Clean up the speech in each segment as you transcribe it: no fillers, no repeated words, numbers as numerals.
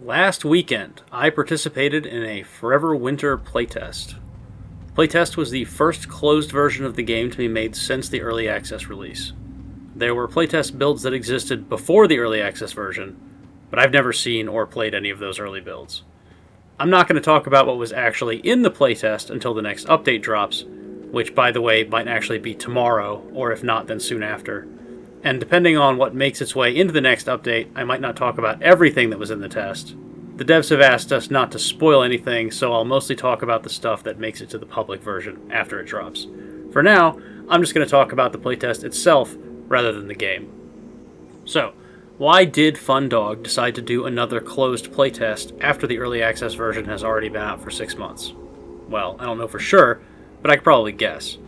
Last weekend, I participated in a Forever Winter playtest. Playtest was the first closed version of the game to be made since the early access release. There were playtest builds that existed before the early access version, but I've never seen or played any of those early builds. I'm not going to talk about what was actually in the playtest until the next update drops, which, by the way, might actually be tomorrow, or if not, then soon after. And depending on what makes its way into the next update, I might not talk about everything that was in the test. The devs have asked us not to spoil anything, so I'll mostly talk about the stuff that makes it to the public version after it drops. For now, I'm just going to talk about the playtest itself rather than the game. So, why did FunDog decide to do another closed playtest after the early access version has already been out for 6 months? Well, I don't know for sure, but I could probably guess.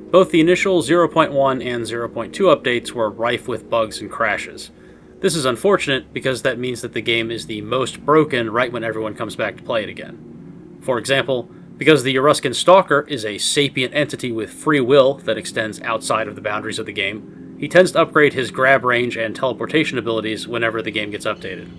Both the initial 0.1 and 0.2 updates were rife with bugs and crashes. This is unfortunate because that means that the game is the most broken right when everyone comes back to play it again. For example, because the Euruscan Stalker is a sapient entity with free will that extends outside of the boundaries of the game, he tends to upgrade his grab range and teleportation abilities whenever the game gets updated.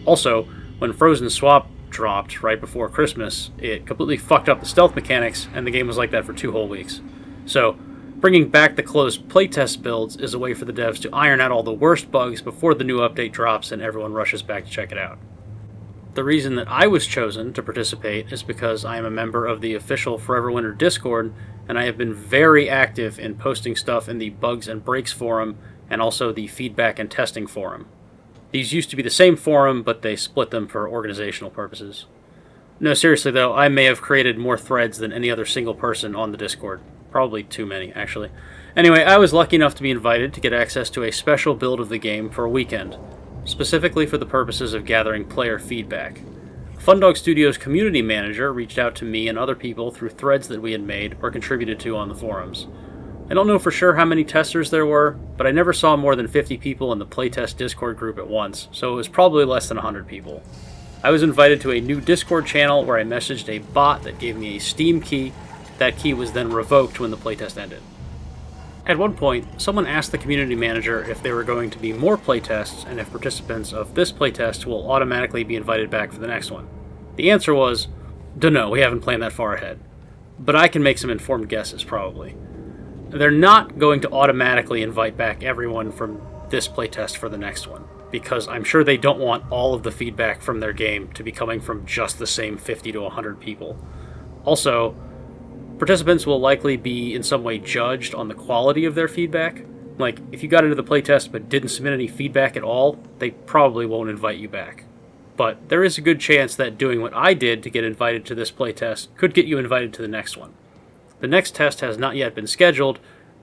Also, when Frozen Swap dropped right before Christmas, it completely fucked up the stealth mechanics, and the game was like that for 2 whole weeks. So, bringing back the closed playtest builds is a way for the devs to iron out all the worst bugs before the new update drops and everyone rushes back to check it out. The reason that I was chosen to participate is because I am a member of the official Forever Winter Discord, and I have been very active in posting stuff in the Bugs and Breaks forum and also the Feedback and Testing forum. These used to be the same forum, but they split them for organizational purposes. No, seriously though, I may have created more threads than any other single person on the Discord. Probably too many, actually. Anyway, I was lucky enough to be invited to get access to a special build of the game for a weekend, specifically for the purposes of gathering player feedback. FunDog Studios' community manager reached out to me and other people through threads that we had made or contributed to on the forums. I don't know for sure how many testers there were, but I never saw more than 50 people in the Playtest Discord group at once, so it was probably less than 100 people. I was invited to a new Discord channel where I messaged a bot that gave me a Steam key. That key was then revoked when the playtest ended. At one point, someone asked the community manager if there were going to be more playtests and if participants of this playtest will automatically be invited back for the next one. The answer was, dunno, we haven't planned that far ahead. But I can make some informed guesses, probably. They're not going to automatically invite back everyone from this playtest for the next one, because I'm sure they don't want all of the feedback from their game to be coming from just the same 50 to 100 people. Also, participants will likely be in some way judged on the quality of their feedback. Like, if you got into the playtest but didn't submit any feedback at all, they probably won't invite you back. But there is a good chance that doing what I did to get invited to this playtest could get you invited to the next one. The next test has not yet been scheduled,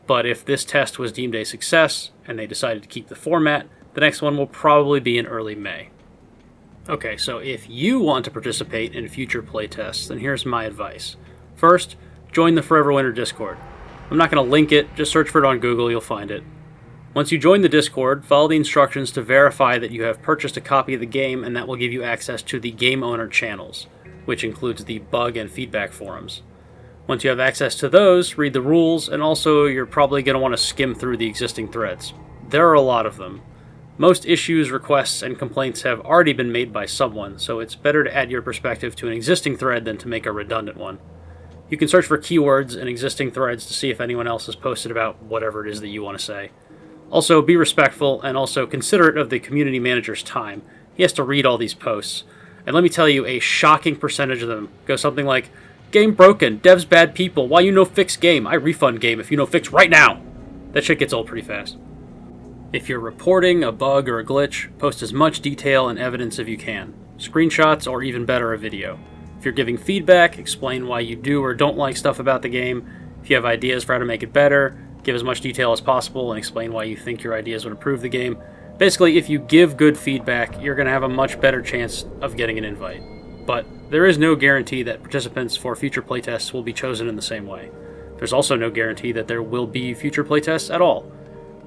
but if this test was deemed a success and they decided to keep the format, the next one will probably be in early May. Okay, so if you want to participate in future playtests, then here's my advice. First, join the Forever Winter Discord. I'm not going to link it, just search for it on Google, you'll find it. Once you join the Discord, follow the instructions to verify that you have purchased a copy of the game, and that will give you access to the Game Owner channels, which includes the Bug and Feedback forums. Once you have access to those, read the rules, and also you're probably going to want to skim through the existing threads. There are a lot of them. Most issues, requests, and complaints have already been made by someone, so it's better to add your perspective to an existing thread than to make a redundant one. You can search for keywords in existing threads to see if anyone else has posted about whatever it is that you want to say. Also, be respectful and also considerate of the community manager's time. He has to read all these posts. And let me tell you, a shocking percentage of them go something like, "Game broken, devs bad people, why you no fix game? I refund game if you no fix right now!" That shit gets old pretty fast. If you're reporting a bug or a glitch, post as much detail and evidence as you can. Screenshots or even better, a video. If you're giving feedback, explain why you do or don't like stuff about the game. If you have ideas for how to make it better, give as much detail as possible and explain why you think your ideas would improve the game. Basically, if you give good feedback, you're going to have a much better chance of getting an invite. But there is no guarantee that participants for future playtests will be chosen in the same way. There's also no guarantee that there will be future playtests at all.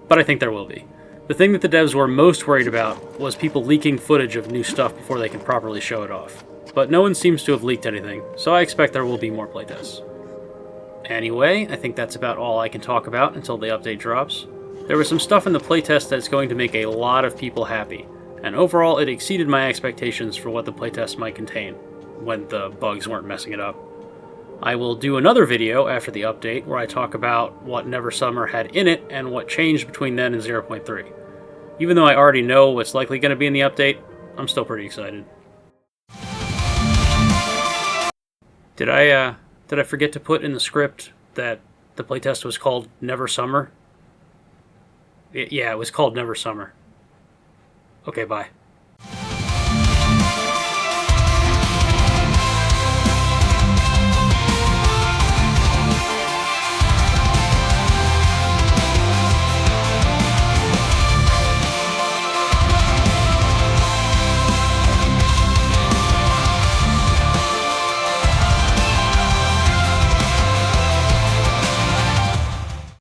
But I think there will be. The thing that the devs were most worried about was people leaking footage of new stuff before they can properly show it off. But no one seems to have leaked anything, so I expect there will be more playtests. Anyway, I think that's about all I can talk about until the update drops. There was some stuff in the playtest that's going to make a lot of people happy, and overall it exceeded my expectations for what the playtest might contain, when the bugs weren't messing it up. I will do another video after the update where I talk about what Never Summer had in it and what changed between then and 0.3. Even though I already know what's likely going to be in the update, I'm still pretty excited. Did I forget to put in the script that the playtest was called Never Summer? Yeah, it was called Never Summer. Okay, bye.